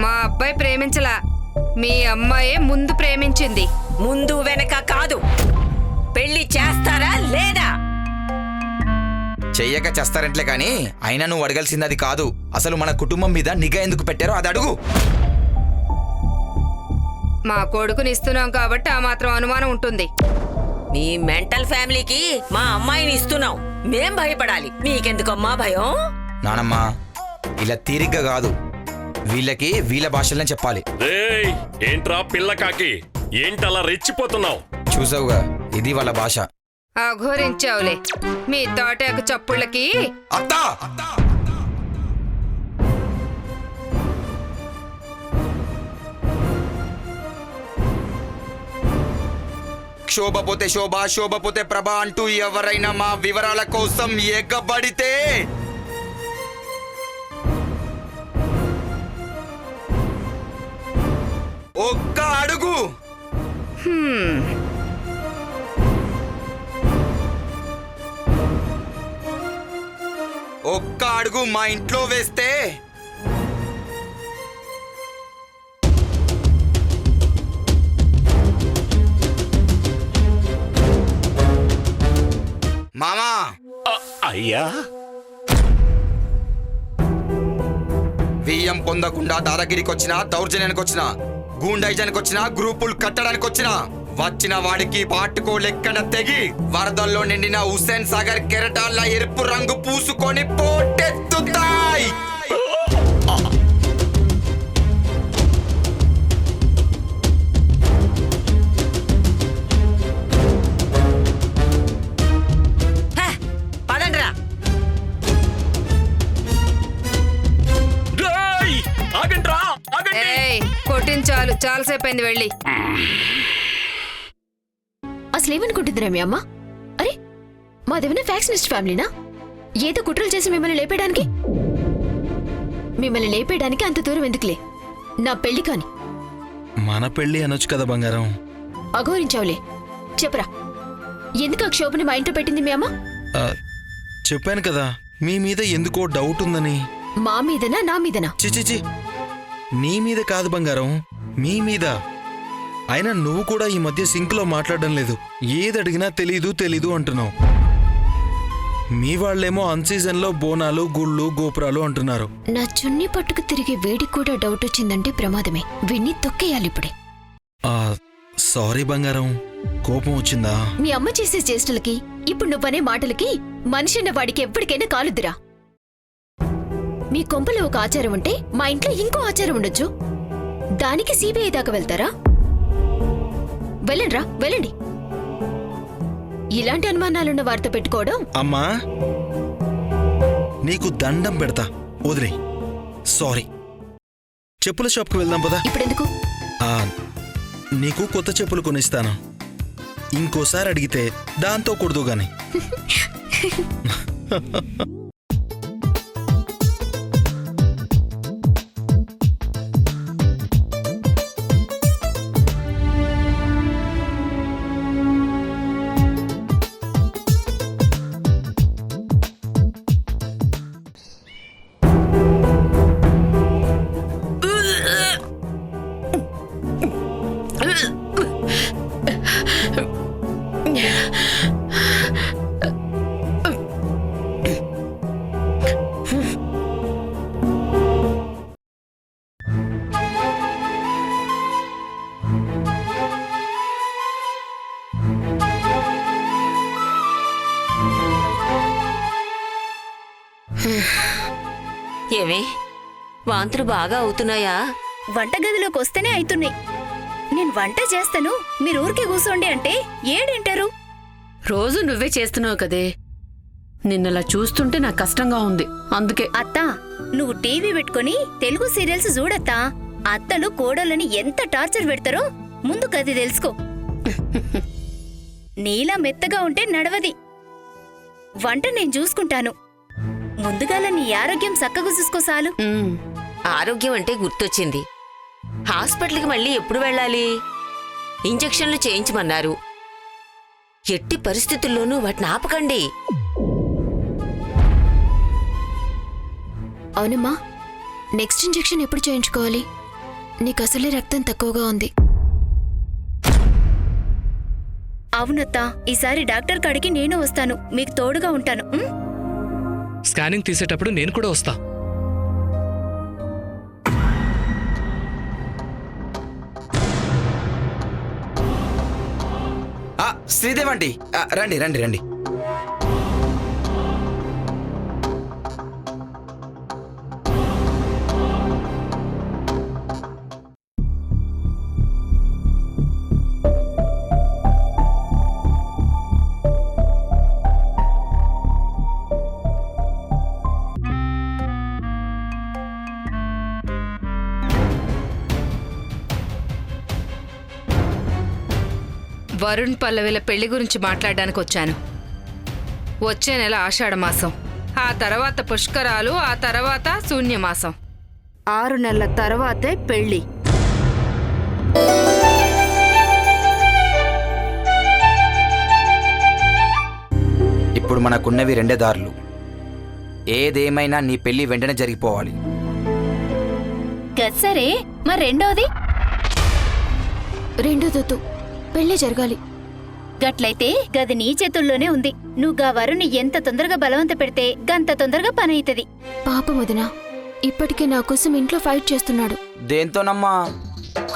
మా అబ్బాయి ప్రేమించలా, మీ అమ్మాయే ముందు ప్రేమించింది. ముందు వెనక కాదు, పెళ్లి చేస్తారా లేదా? చెయ్యక చేస్తారంట్లే కానీ అయినా నువ్వు అడగాల్సింది అది కాదు. అసలు మన కుటుంబం మీద నిఘా ఎందుకు పెట్టారో అది అడుగు. మా కొడుకుని ఇస్తున్నాం కాబట్టి ఆ మాత్రం అనుమానం ఉంటుంది. మీ మెంటల్ ఫ్యామిలీకి మా అమ్మాయిని ఇస్తున్నాం, మేం భయపడాలి. మీకెందుకమ్మా భయం? నానమ్మా ఇలా తీరిగ్గా కాదు, వీళ్ళకి వీళ్ళ భాషలనే చెప్పాలి. రేయ్ ఏంట్రా పిల్లకాకి, ఏంటలా రెచ్చిపోతున్నావు? చూసావుగా ఇది వాళ్ళ భాష. అఘోరించావులే మీ తోటకు చప్పుళ్ళకి. అత్తా శోభ పోతే శోభ, శోభ పోతే ప్రభ అంటూ ఎవరైనా మా వివరాల కోసం ఎగ్గబడితే ఒక్క అడుగు ఒక్క అడుగు మా ఇంట్లో వేస్తే మామా అయ్యా బియ్యం పొందకుండా దాదాగిరికి వచ్చినా, దౌర్జన్యానికి వచ్చినా, గూండైజానికి వచ్చినా, గ్రూపులు కట్టడానికి వచ్చినా వచ్చిన వాడికి పాటుకోలెక్కన తెగి వరదల్లో నిండిన హుస్సేన్ సాగర్ కెరటాల ఎరుపు రంగు పూసుకొని పోటెత్తుతాయి. పదండ్రా. ఏయ్ కొట్టించాలు, చాలాసేపైంది వెళ్ళి. అసలేమనుకుంటుందిరా మీ అమ్మ? అరే మాదేమైనా ఫ్యాక్షనిస్ట్ ఫ్యామిలీనా? ఏదో కుట్రలు చేసి మిమ్మల్ని లేపేయడానికి? మిమ్మల్ని లేపేయడానికి అంత దూరం ఎందుకులే, నా పెళ్లి కాని. మన పెళ్ళి అనొచ్చు కదా బంగారం. అఘోరించావులే, చెప్పరా ఎందుకు ఆ క్షోభని మా ఇంట్లో పెట్టింది మీ అమ్మ? ఆ, చెప్పాను కదా మీ మీద ఎందుకో డౌట్ ఉందని. మా మీదనా నా మీదనా? చిచిచి నీ మీద కాదు బంగారం, మీ మీద. అయినా నువ్వు కూడా ఈ మధ్య సింక్లో మాట్లాడడం లేదు. ఏది అడిగినా తెలీదు అంటున్నావు. మీ వాళ్ళేమో అన్సీజన్లో బోనాలు, గుళ్ళు, గోపురాలు అంటున్నారు. నా చున్ని పట్టుకు తిరిగి వేడికి కూడా డౌట్ వచ్చిందంటే ప్రమాదమే. విన్ని తొక్కేయాలి ఇప్పుడే. సారీ బంగారం, కోపం వచ్చిందా? మీ అమ్మ చేసే చేష్టలకి, ఇప్పుడు నువ్వనే మాటలకి మనిషిన్న వాడికి ఎప్పటికైనా కాలుద్దురా. మీ కొంపలో ఒక ఆచారం ఉంటే మా ఇంట్లో ఇంకో ఆచారం ఉండొచ్చు. దానికి సిబిఐ దాకా వెళ్తారా? వెళ్ళండ్రా, వెళ్ళండి. ఇలాంటి అనుమానాలున్న వారితో పెట్టుకోవడం. అమ్మా నీకు దండం పెడతా, వదిలే. సారీ. చెప్పుల షాప్కి వెళ్దాం పదా. ఇప్పుడెందుకు? నీకు కొత్త చెప్పులు కొనిస్తాను. ఇంకోసారి అడిగితే దాంతో కొడుదు గాని. ఏమే వాంతులు బాగా అవుతున్నాయా? వంటగదిలోకి వస్తేనే అవుతున్నాయి. నేను వంట చేస్తాను, మీరు ఊరికే కూర్చోండి అంటే ఏడింటారు? రోజు నువ్వే చేస్తున్నావు కదే, నిన్నలా చూస్తుంటే నాకు కష్టంగా ఉంది. అందుకే అత్తా, నువ్వు టీవీ పెట్టుకుని తెలుగు సీరియల్స్ చూడత్తా. అత్తలు కోడలని ఎంత టార్చర్ పెడతారో ముందు కది తెలుసుకో. నీలా మెత్తగా ఉంటే నడవది. వంట నేను చూసుకుంటాను. ముందుగాల నీ ఆరోగ్యం చక్కగా చూసుకో చాలు. ఆరోగ్యం అంటే గుర్తొచ్చింది. హాస్పిటల్కి మళ్ళీ ఎప్పుడు వెళ్ళాలి? ఇంజెక్షన్లు చేయించమన్నారు. ఎట్టి పరిస్థితుల్లోనూ వాటిని ఆపకండి. అవునమ్మా, నెక్స్ట్ ఇంజెక్షన్ ఎప్పుడు చేయించుకోవాలి? నీకు అసలే రక్తం తక్కువగా ఉంది. అవునత్తా, ఈసారి డాక్టర్ కాడికి నేను వస్తాను, మీకు తోడుగా ఉంటాను. స్కానింగ్ తీసేటప్పుడు నేను కూడా వస్తా. శ్రీదేవ్ ఆంటీ, రండి రండి రండి. వరుణ్ పల్లవిల పెళ్లి గురించి మాట్లాడడానికి వచ్చాను. వచ్చే నెల ఆషాఢమాసం, ఆ తర్వాత పుష్కరాలు, ఆ తర్వాత శూన్యమాసం. 6 నెలల తర్వాతే పెళ్లి. ఇప్పుడు మనకున్నవి 2 దారులు. ఏదేమైనా నీ పెళ్లి వెంటనే జరిగిపోవాలి. సరే, మరి రెండోది? రెండోదొద్దు, పెళ్ళే జరగాలి. గట్లయితే గది నీ చేతుల్లోనే ఉంది. నువ్వు గా వరుణ్ణి ఎంత తొందరగా బలవంత పెడితే గంత తొందరగా పని అవుతుంది. పాపం వదినా, ఇప్పటికే నా కోసం ఇంట్లో ఫైట్ చేస్తున్నాడు. దేంతోనమ్మా?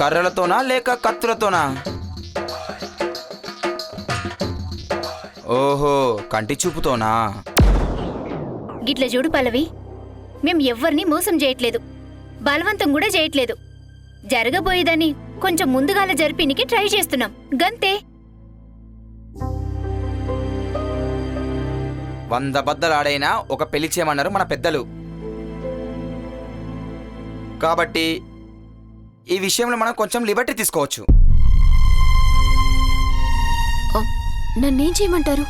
కర్రలతోనా లేక కత్తులతోనా? ఓహో, కంటి చూపుతోనా? గిట్ల చూడు పల్లవి, మేం ఎవ్వరినీ మోసం చేయట్లేదు, బలవంతం కూడా చేయట్లేదు. జరగబోయేదని కొంచెం ముందుగాల జరిపినికి ట్రై చేస్తున్నాం, గంతే. 100 బద్దలాడైనా ఒక పెళ్లి చేయమన్నారు మన పెద్దలు. కాబట్టి ఈ విషయంలో మనం కొంచెం లిబర్టీ తీసుకోవచ్చు. నన్నేం చేయమంటారు?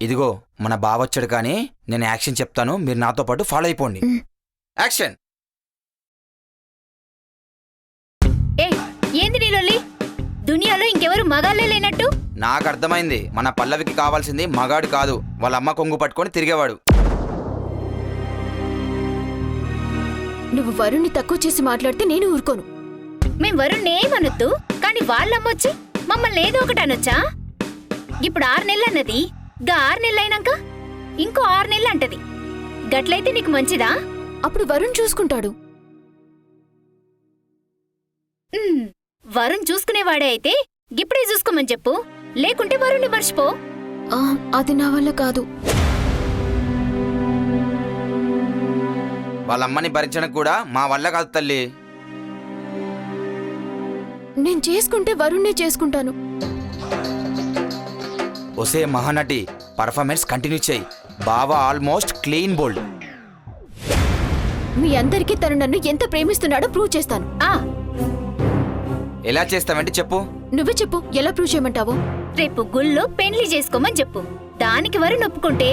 ఇదిగో మన బావొచ్చాడు, కానీ నేను యాక్షన్ చెప్తాను, మీరు నాతో పాటు ఫాలో అయిపోండి. యాక్షన్. ఏ ఏంది నీళ్ళొల్లి? దునియాలో ఇంకెవరు మగాళ్ళే లేనట్టు? నాకు అర్థమైంది. మన పల్లవికి కావాల్సింది మగాడు కాదు, వాళ్ళ అమ్మ కొంగు పట్టుకొని తిరిగేవాడు. నువ్వు వరుణ్ణి తక్కువ చేసి మాట్లాడితే నేను ఊరుకోను. మేం వరుణ్ణి ఏమనొద్దు, కానీ వాళ్ళమ్మొచ్చి మమ్మల్ని ఏదో ఒకటి అనొచ్చా? ఇప్పుడు 6 నెలలు అన్నది, గా 6 నెలలైనాక ఇంకో 6 నెలలు అంటది. గట్లయితే నీకు మంచిదా? అప్పుడు వరుణ్ చూసుకుంటాడు. వరుణ్ చూసుకునేవాడే అయితే ఇప్పుడే చూసుకోమని చెప్పు, లేకుంటే వరుణ్ణి మర్చిపో. అది నా వల్ల కాదు. వాళ్ళమ్మని భరించడం కూడా మా వల్ల కాదు తల్లి. నేను చేసుకుంటే వరుణ్ణే చేసుకుంటాను. ఒసే మహానటి, పర్ఫార్మెన్స్ కంటిన్యూ చేయి. బావా ఆల్మోస్ట్ క్లీన్ బోల్డ్. మీ అందరికీ తను నన్ను ఎంత ప్రేమిస్తున్నాడో ప్రూవ్ చేస్తాను. ఎలా చేస్తావంటే చెప్పు. నువ్వే చెప్పు, ఎలా ప్రూవ్ చేయమంటావో? రేపు గుళ్ళో పెళ్లి చేసుకోమని చెప్పు. దానికి వరుణ్ ఒప్పుకుంటే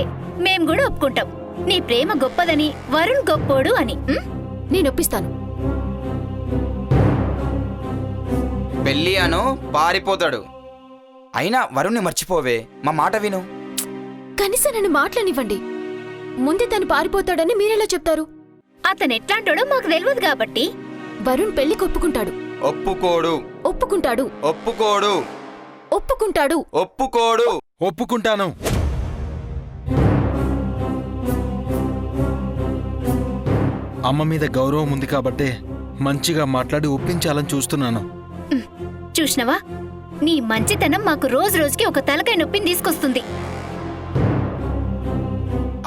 మేం కూడా ఒప్పుకుంటాం. నీ ప్రేమ గొప్పదని, వరుణ్ గొప్పోడు అని. నేను ఒప్పిస్తాను. పెళ్ళి అను పారిపోతాడు. అయినా వరుణ్ణి మర్చిపోవే, మా మాట విను. కనీసం నన్ను మాట్లాడివ్వండి. ముందే తను పారిపోతాడని మీరెలా చెప్తారు? అతనెట్లాంటాడో మాకు తెలియదు కాబట్టి. వరుణ్ పెళ్లికి ఒప్పుకుంటాడు. ఒప్పుకోడు. ఒప్పుకుంటాడు. ఒప్పుకోడు. ఒప్పుకుంటాడు. ఒప్పుకోడు. ఒప్పుకుంటాను. అమ్మ మీద గౌరవం ఉంది కాబట్టే మంచిగా మాట్లాడి ఒప్పించాలని చూస్తున్నాను. చూసినవా, నీ మంచితనం మాకు రోజు రోజుకి ఒక తలకాయ నొప్పిని తీసుకొస్తుంది.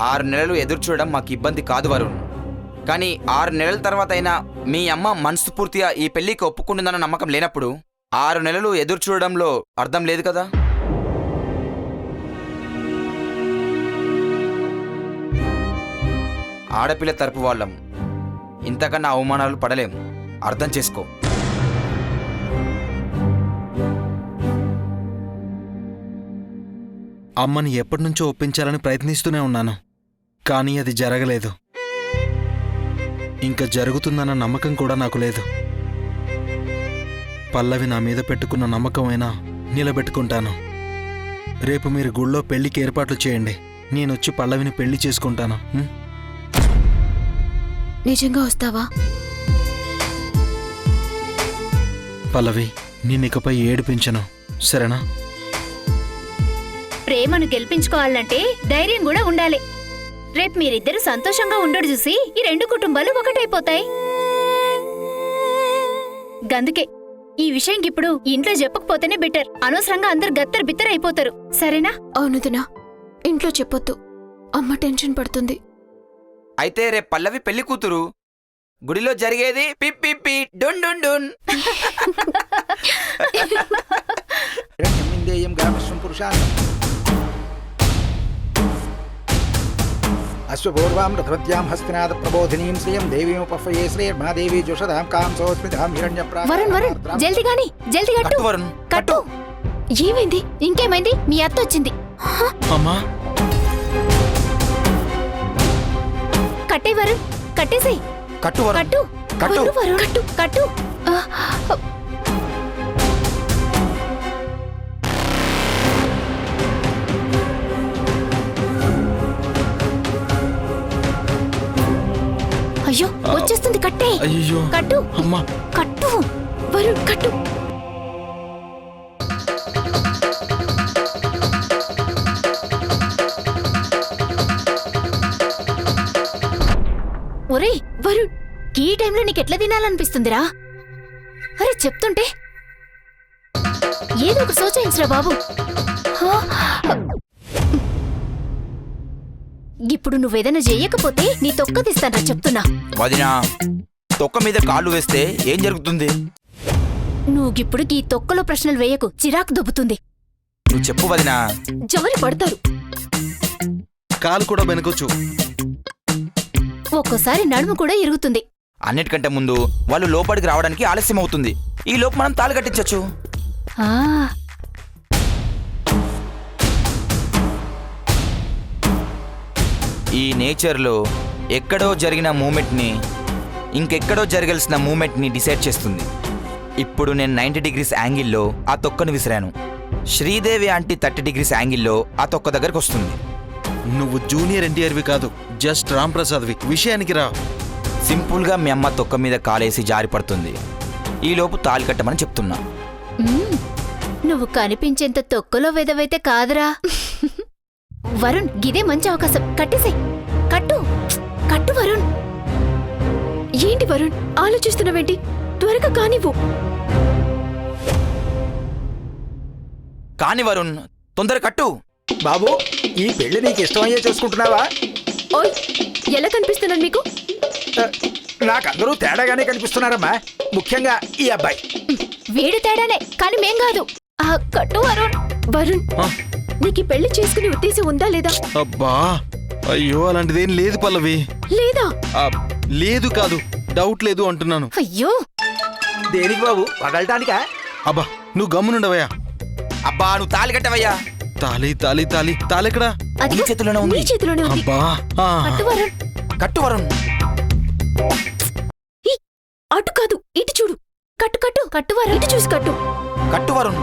6 నెలలు ఎదురు చూడడం మాకు ఇబ్బంది కాదు వరుణ్. కానీ 6 నెలల తర్వాత అయినా మీ అమ్మ మనస్ఫూర్తిగా ఈ పెళ్లికి ఒప్పుకుంటుందన్న నమ్మకం లేనప్పుడు 6 నెలలు ఎదురు చూడడంలో అర్థం లేదు కదా. ఆడపిల్ల తరపు వాళ్ళం ఇంతకన్నా అవమానాలు పడలేం. అర్థం చేసుకో. అమ్మని ఎప్పటినుంచో ఒప్పించాలని ప్రయత్నిస్తూనే ఉన్నాను, కానీ అది జరగలేదు. ఇంకా జరుగుతుందన్న నమ్మకం కూడా నాకు లేదు. పల్లవి నా మీద పెట్టుకున్న నమ్మకమైనా నిలబెట్టుకుంటాను. రేపు మీరు గుళ్ళో పెళ్లికి ఏర్పాట్లు చేయండి. నేనొచ్చి పల్లవిని పెళ్లి చేసుకుంటాను. నిజంగా వస్తావా? పల్లవి, నిన్నికపై ఏడిపించను, సరేనా? ప్రేమను గెలిపించుకోవాలంటే ధైర్యం కూడా ఉండాలి. రేపు మీరిద్దరు సంతోషంగా ఉండడు చూసి ఈ 2 కుటుంబాలు ఒకటైపోతాయి. గందుకే ఈ విషయం ఇప్పుడు ఇంట్లో చెప్పకపోతేనే బెటర్. అనవసరంగా అందరు గత్తర్ బిత్తర్ అయిపోతారు, సరేనా? అవునుదినా, ఇంట్లో చెప్పొద్దు, అమ్మ టెన్షన్ పడుతుంది. అయితే రేపు పల్లవి పెళ్లి కూతురు, గుడిలో జరిగేది పిప్పి డొన్ డొన్ డొన్. అశ్వపూర్వాం రథవత్యాం హస్తినాథ ప్రబోధినీం శ్రియం దేవీముపఫయే శ్రీర్మాదేవి జుషదాం కాం సోస్మితాం హిరణ్యప్రా. వరుణ్ వరుణ్ జల్ది గాని, జల్ది కట్టు. కట్టు వరుణ్, కట్టు. ఏమైంది? ఇంకేమైంది? మీ అత్త వచ్చింది. అమ్మా, కట్టే వరుణ్, కట్టేసేయ్. కట్టు వరుణ్, కట్టు కట్టు. వరుణ్, వరుణ్, కట్టు కట్టు. అయ్యో వచ్చేస్తుంది, కట్టే. అయ్యో, కట్టు అమ్మా, కట్టు వరుణ్, కట్టు. ఒరేయ్ వరుణ్, ఈ టైంలో నీకెట్లా తినాలనిపిస్తుందిరా? అరే చెప్తుంటే ఏదో ఒక సోచాయించరా బాబు. హా? ఇప్పుడు నువ్వేదైనా చెయ్యకపోతే నీ తొక్క తీస్తానరా చెప్తున్నా. వదినా, తొక్క మీద కాళ్ళు వేస్తే ఏం జరుగుతుంది? నువ్విప్పుడు ఈ తొక్కలో ప్రశ్నలు వేయకు, చిరాకు దొబ్బుతుంది. నువ్వు చెప్పు వదినా. జవరి పడతారు. కాలు కూడా వెనకొచ్చు. ఒక్కోసారి నడుము కూడా ఇరుగుతుంది. అన్నిటికంటే ముందు వాళ్ళు లోపలికి రావడానికి ఆలస్యం అవుతుంది. ఈ లోపు మనం తాళి కట్టించచ్చు. ఆ ఈ నేచర్లో ఎక్కడో జరిగిన మూమెంట్ని ఇంకెక్కడో జరగాల్సిన మూమెంట్ని డిసైడ్ చేస్తుంది. ఇప్పుడు నేను 90 డిగ్రీస్ యాంగిల్లో ఆ తొక్కను విసిరాను. శ్రీదేవి ఆంటీ 30 డిగ్రీస్ యాంగిల్లో ఆ తొక్క దగ్గరకు వస్తుంది. నువ్వు జూనియర్ ఎన్టీఆర్వి కాదు, జస్ట్ రామ్ ప్రసాద్వి. విషయానికి రా. సింపుల్గా మీ అమ్మ తొక్క మీద కాలేసి జారి పడుతుంది. ఈలోపు తాళి కట్టమని చెప్తున్నా. నువ్వు కనిపించేంత తొక్కలో వెదవైతే కాదురా. వరుణ్, గిదే మంచి అవకాశం. కట్టేసేయ్. కట్టు కట్టు వరుణ్. ఏంటి వరుణ్ ఆలోచిస్తున్నావేంటి? త్వరగా కానివ్వు. కాని వరుణ్, తొందర కట్టు. బాబు, ఈ పెళ్లి నీకు ఇష్టమయ్యే చేసుకుంటున్నావా? ఓయ్, ఎలా కనిపిస్తున్నాను మీకు? నాకందరూ తేడాగానే కనిపిస్తున్నారమ్మా, ముఖ్యంగా ఈ అబ్బాయి. వీడు తేడానే, కానీ మేం కాదు. కట్టు వరుణ్. వరుణ్, నీకు ఈ పెళ్లి చేసుకునే ఉద్దేశం ఉందా లేదా? అబ్బా, అయ్యో అలాంటిదేం లేదు పల్లవి. లేదా? లేదు కాదు, డౌట్ లేదు అంటున్నాను. అయ్యో, దేనికి బాబు, వదలటానికా? అబ్బా, నువ్వు గమ్మునుండవయ్యా. అబ్బా, నువ్వు తాళి కట్టవయ్యా. తాలి తాలి తాలి తాలెక్కడా? అది నీ చేతిలోనే ఉంది. నీ చేతిలోనే ఉంది. అబ్బా, కట్టు వరుణ్. కట్టు వరుణ్. అటు కాదు, ఇటు చూడు. కట్టు కట్టు కట్టు వరుణ్. ఇటు చూసి కట్టు. కట్టు వరుణ్.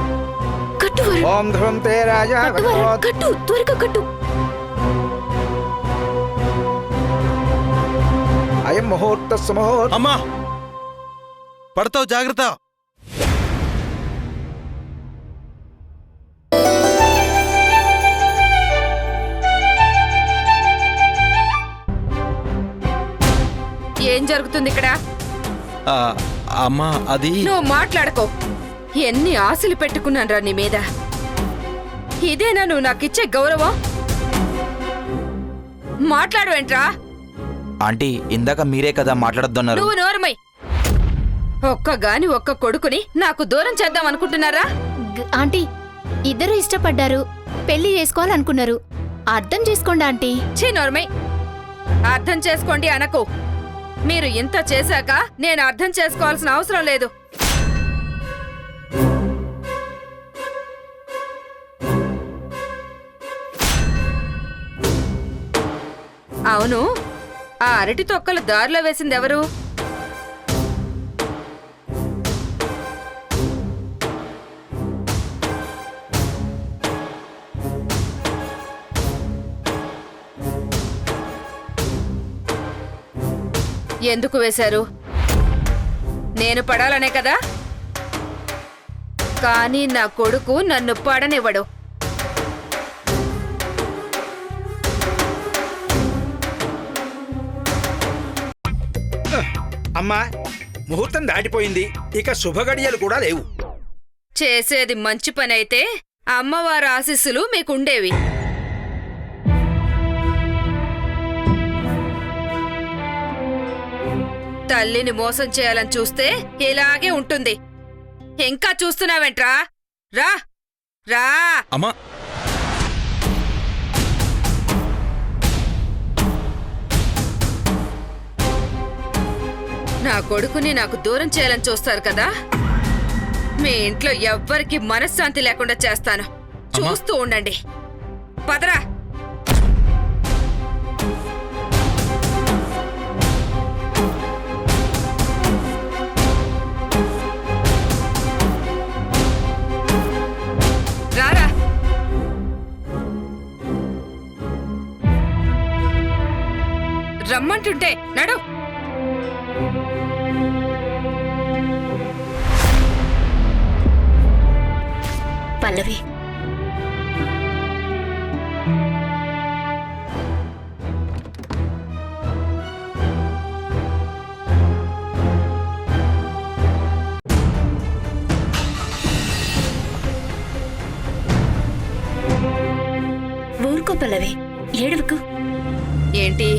కట్టు వరుణ్. ఓం ధ్రువం తే రాజా కట్టు వరుణ్. కట్టు, త్వరగా కట్టు. అయం ముహూర్త సుముహూర్త. అమ్మా, పడతావు, జాగ్రత్త. ఏం జరుగుతుంది ఇక్కడ? అమ్మా, అది నువ్వు మాట్లాడుకో. ఎన్ని ఆశలు పెట్టుకున్నానురా నీ మీద. ఇదేనా నువ్వు నాకిచ్చే గౌరవం? మాట్లాడువేంట్రా? ఆంటీ ఇందాక మీరే కదా మాట్లాడొద్దన్నారు. నువ్వు నోరుమై. ఒక్క కొడుకుని నాకు దూరం చేద్దాం అనుకుంటున్నారా? ఆంటీ ఇద్దరు ఇష్టపడ్డారు, పెళ్లి చేసుకోవాలనుకున్నారు. అర్థం చేసుకోండి ఆంటీ. ఛీ నోరుమై. అర్థం చేసుకోండి అనకు. మీరు ఇంత చేశాక నేను అర్థం చేసుకోవాల్సిన అవసరం లేదు. అవును, ఆ అరటి తొక్కలు దారిలో వేసింది ఎవరు? ఎందుకు వేశారు? నేను పడాలనే కదా. కానీ నా కొడుకు నన్ను పడనివ్వడు. అమ్మా, ముహూర్తం దాటిపోయింది, ఇక శుభగడియలు కూడా లేవు. చేసేది మంచి పని అయితే అమ్మవారి ఆశీస్సులు మీకుండేవి. తల్లిని మోసం చేయాలని చూస్తే ఇలాగే ఉంటుంది. ఇంకా చూస్తున్నావేంట్రా? రా రా. అమ్మా, నా కొడుకుని నాకు దూరం చేయాలని చూస్తారు కదా. మీ ఇంట్లో ఎవ్వరికి మనశ్శాంతి లేకుండా చేస్తాను. చూస్తూ ఉండండి. పదరా. రారా. రమ్మంటుంటే నడు. పల్లవి, ఊరుకో పల్లవి, ఏడవకు. ఏంటి,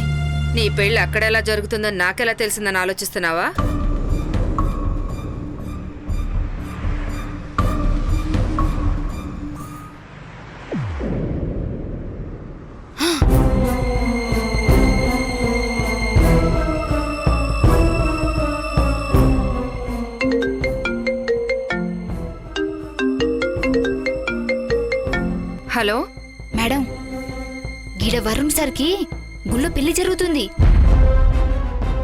నీ పెళ్లి అక్కడెలా జరుగుతుందని నాకెలా తెలిసిందని ఆలోచిస్తున్నావా? హలో మేడం, గీడ వరుణ్ సార్కి గుళ్ళో పెళ్లి జరుగుతుంది.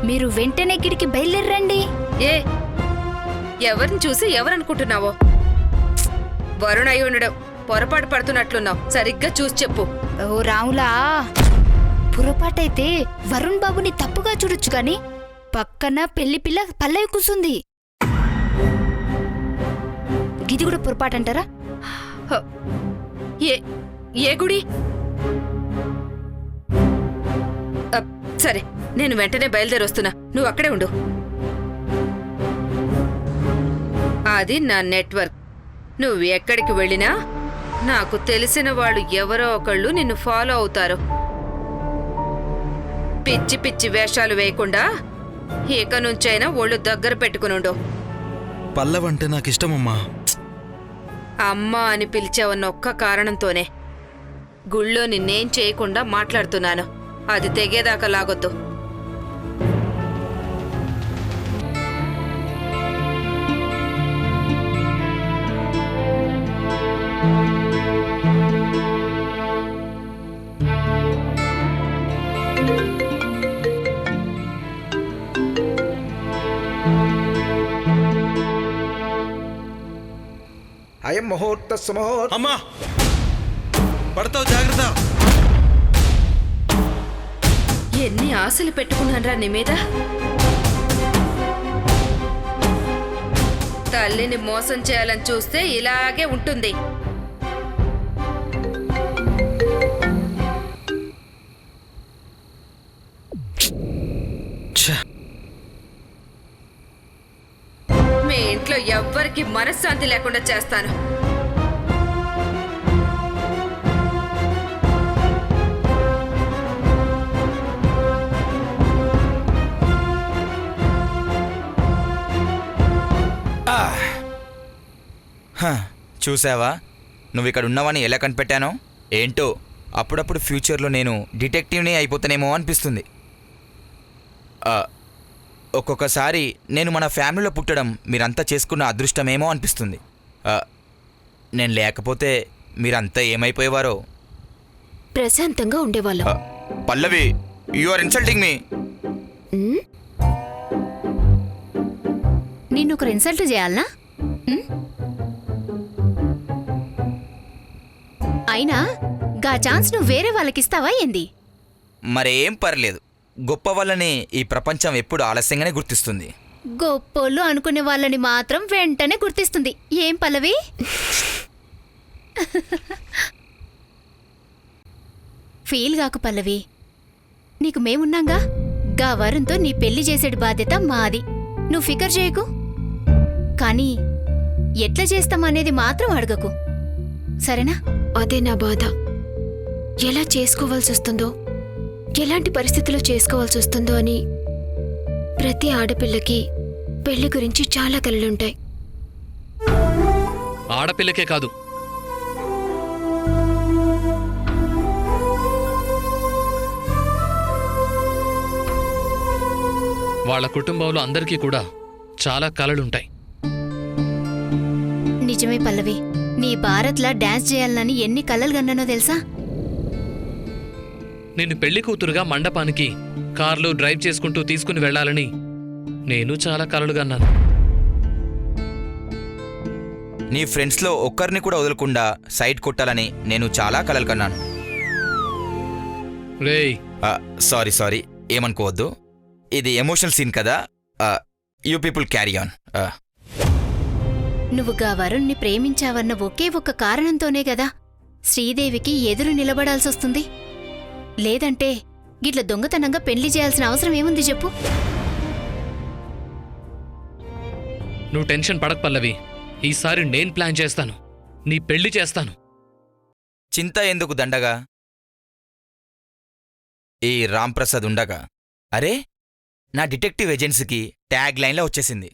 మీరు వెంటనే గిడికి బయలుదేరండి. ఏ, ఎవరిని చూసి ఎవరనుకుంటున్నావో? వరుణ్ అయి ఉండడం. పొరపాటు పడుతున్నట్లున్నావు. సరిగ్గా చూసి చెప్పు. ఓ రాములా, పొరపాటైతే వరుణ్ బాబుని తప్పుగా చూడొచ్చు గాని పక్కన పెళ్లి పిల్ల పల్లవి కూసుంది. గిది కూడా పొరపాటంటారా? ఏ గుడి? సరే, నేను వెంటనే బయలుదేరి వస్తున్నా. నువ్వు అక్కడే ఉండు. అది నా నెట్వర్క్. నువ్వు ఎక్కడికి వెళ్ళినా నాకు తెలిసిన వాళ్ళు ఎవరో ఒకళ్ళు నిన్ను ఫాలో అవుతారు. పిచ్చి పిచ్చి వేషాలు వేయకుండా ఇక నుంచైనా ఒళ్ళు దగ్గర పెట్టుకునుండు. పల్లవంటే నాకు ఇష్టమమ్మా. అమ్మా అని పిలిచావన్న ఒక్క కారణంతోనే గుళ్ళో నిన్నేం చేయకుండా మాట్లాడుతున్నాను. అది తెగేదాకా లాగొద్దు. అయం ముహూర్త సుముహూర్త. అమ్మా, పడతావు, జాగ్రత్త. ఎన్ని ఆశలు పెట్టుకున్నానరా నీ మీద. తల్లిని మోసం చేయాలని చూస్తే ఇలాగే ఉంటుంది. మీ ఇంట్లో ఎవ్వరికి మనశ్శాంతి లేకుండా చేస్తాను. చూసావా నువ్వు ఇక్కడ ఉన్నావని ఎలా కనిపెట్టానో ఏంటో. అప్పుడప్పుడు ఫ్యూచర్లో నేను డిటెక్టివ్ని అయిపోతానేమో అనిపిస్తుంది. ఒక్కొక్కసారి నేను మన ఫ్యామిలీలో పుట్టడం మీరంతా చేసుకున్న అదృష్టమేమో అనిపిస్తుంది. నేను లేకపోతే మీరంతా ఏమైపోయేవారో. ప్రశాంతంగా ఉండేవాళ్ళం. పల్లవి, యు ఆర్ ఇన్సల్టింగ్ మీ. నిన్ను ఒకరు ఇన్సల్ట్ చేయాలనా? అయినా గా ఛాన్స్ నువ్వు వేరే వాళ్ళకిస్తావా ఏంది? మరేం పర్లేదు, గొప్ప వాళ్ళని ఈ ప్రపంచం ఎప్పుడు ఆలస్యంగానే గుర్తిస్తుంది. గొప్పోళ్ళు అనుకునే వాళ్ళని మాత్రం వెంటనే గుర్తిస్తుంది. ఏం పల్లవి? ఫీల్ కాకు పల్లవి, నీకు మేమున్నాంగా. గా వరుణ్తో నీ పెళ్లి చేసేటి బాధ్యత మాది. నువ్వు ఫికర్ చేయకు. కానీ ఎట్లా చేస్తామనేది మాత్రం అడగకు, సరేనా? అదే నా బాధ. ఎలా చేసుకోవాల్సి వస్తుందో, ఎలాంటి పరిస్థితిలో చేసుకోవాల్సి వస్తుందో అని. ప్రతి ఆడపిల్లకి పెళ్లి గురించి చాలా కలలుంటాయి. ఆడపిల్లకే కాదు, వాళ్ళ కుటుంబంలో అందరికీ కూడా చాలా కలలుంటాయి. నిజమే పల్లవి, నీ భారత్లా డాన్స్ చేయాలని ఎన్ని కలలు కన్నానో తెలుసా? నిన్ను పెళ్లి కూతురుగా మండపానికి కార్లో డ్రైవ్ చేసుకుంటూ తీసుకుని వెళ్లాలని నేను చాలా కలలుగన్నాను. నీ ఫ్రెండ్స్లో ఒక్కరిని కూడా వదలకుండా సైడ్ కొట్టాలని నేను చాలా కలలు కన్నాను. రేయ్, సారీ, ఏమనుకోవద్దు. ఇది ఎమోషనల్ సీన్ కదా. You people carry on. నువ్వు గా వరుణ్ణి ప్రేమించావన్న ఒకే ఒక్క కారణంతోనే గదా శ్రీదేవికి ఎదురు నిలబడాల్సొస్తుంది. లేదంటే గిట్ల దొంగతనంగా పెళ్లి చేయాల్సిన అవసరం ఏముంది చెప్పు? నువ్వు టెన్షన్ పడక పల్లవి, ఈసారి నేను ప్లాన్ చేస్తాను, నీ పెళ్లి చేస్తాను. చింత ఎందుకు దండగా? ఈ రాంప్రసాద్ ఉండగా. అరే, నా డిటెక్టివ్ ఏజెన్సీకి ట్యాగ్ లైన్లో వచ్చేసింది.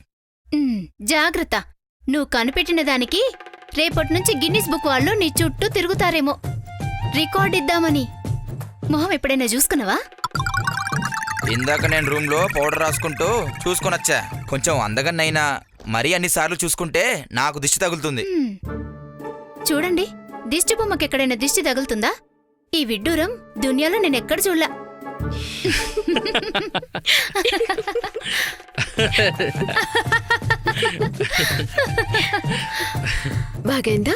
జాగ్రత్త, నువ్వు కనిపెట్టిన దానికి రేపటి గిన్నిస్ బుక్ వాళ్ళు నీ చుట్టూ తిరుగుతారేమో. రికార్డ్ ఇద్దామని. మొహం ఎప్పుడైనా చూసుకున్నావా? ఇందాక నేను రూమ్లో పౌడర్ రాసుకుంటూ చూసుకొనొచ్చా. కొంచెం అందగన్నైనా మరీ అన్నిసార్లు చూసుకుంటే నాకు దిష్టి తగులుతుంది. చూడండి, దిష్టి బొమ్మకి ఎక్కడైనా దిష్టి తగులుతుందా? ఈ విడ్డూరం దునియాలో నేనెక్కడ చూడలా. బాగైందా?